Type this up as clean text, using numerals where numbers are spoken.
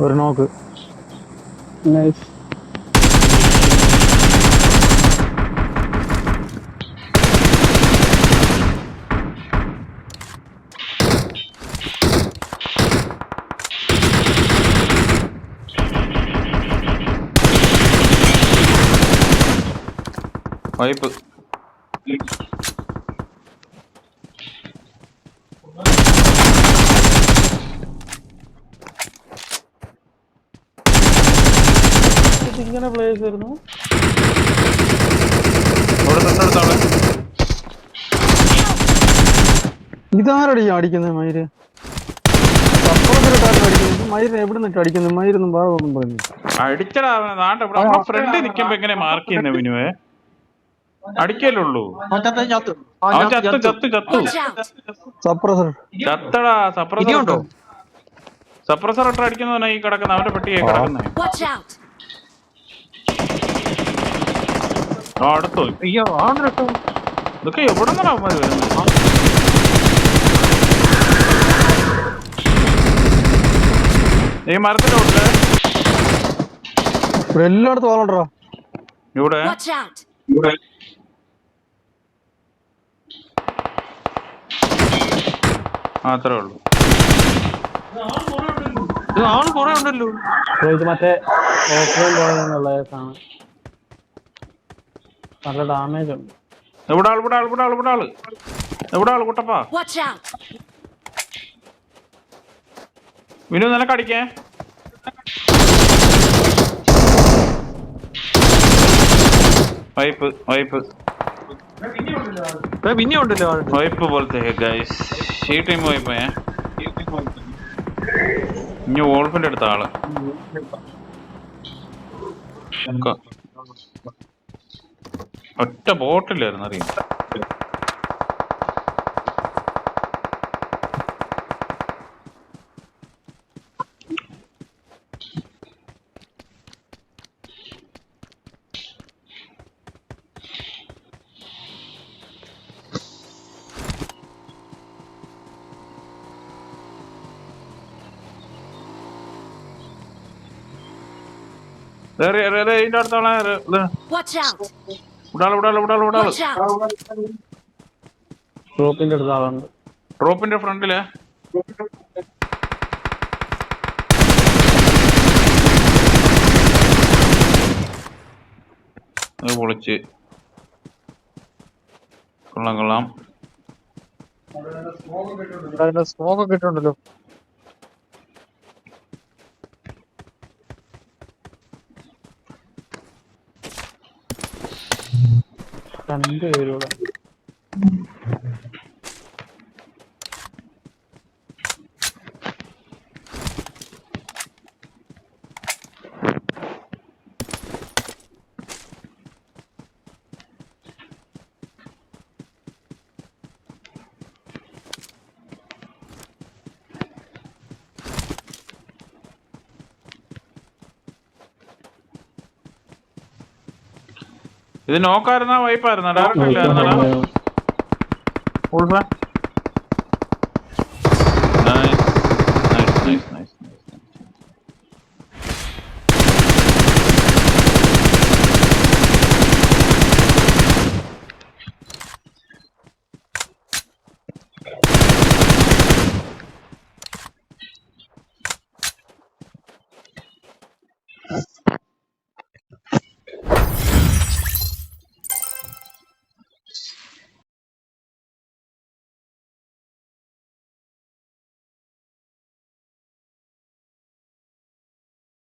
ഒരു നോക്ക്. Nice. Wipe ഇങ്ങനെ പ്ലേസ് വരുന്നു. ഇതാരടി അടിക്കുന്നത് മയിര്? അപ്പുറത്തിട്ടാണ് മയിര്. എവിടെ നിന്നിട്ട് അടിക്കുന്നത്? മയിരൊന്നും ഭാഗമൊന്നും പറഞ്ഞു. അടിച്ചടാ നമ്മുടെ ഫ്രണ്ട് നിക്കുമ്പോ എങ്ങനെ മാർക്ക് ചെയ്യുന്ന മിനുവേ? അടിക്കല്ലുള്ളൂ. അവൻ ചത്തു ചത്തു ചത്തു സപ്രസർ ചത്തടാ. സപ്രസർ ഇട്ട് അടിക്കുന്നവനാ ഈ കിടക്കുന്ന. അവന്റെ പെട്ടിയായി കിടക്കുന്നേ. അടുത്തോ ഇതൊക്കെ എവിടെ നിന്നാണ് അവന്മാര് വരുന്നത്? ഈ മരത്തിന്റെ ഉണ്ട് എല്ലായിടത്തും ആളുണ്ടോ ഇവിടെ? അത്രേ ഉള്ളൂ. ആള് കൊറേ ഉണ്ടല്ലോ. ഇത് മറ്റേ ഓഫ്ലൈൻ പോയെന്നുള്ളതാണ്. നല്ല ഡാമേജ് ഉണ്ട്. എവിടെ ആള് കുട്ടപ്പാ? വിനു നിനക്ക് അടിക്കേ? വൈപ്പ് പിന്നെ ഉണ്ടല്ലോ വൈപ്പ് പോലത്തെ ഗൈസ്. ഈ ടീം വൈപ്പ്. ഇനി വോൾഫിന്റെ അടുത്ത ആള്. ഒറ്റ ബോട്ടില്ലായിരുന്നു അറിയാം. ഇതിന്റെ അടുത്തോളെ ഡ്രോപ്പിന്റെ അടുത്ത് ആളുണ്ട്. ഡ്രോപ്പിന്റെ ഫ്രണ്ടില് പൊളിച്ച്. കൊള്ളാം. സ്മോക്ക് ഒക്കെ ഇട്ടുണ്ടല്ലോ. രണ്ടുപേരൂടെ ഇത് നോക്കായിരുന്നാ വൈപ്പായിരുന്നാ? ഡയറക്റ്റ് ഇല്ലായിരുന്നാ?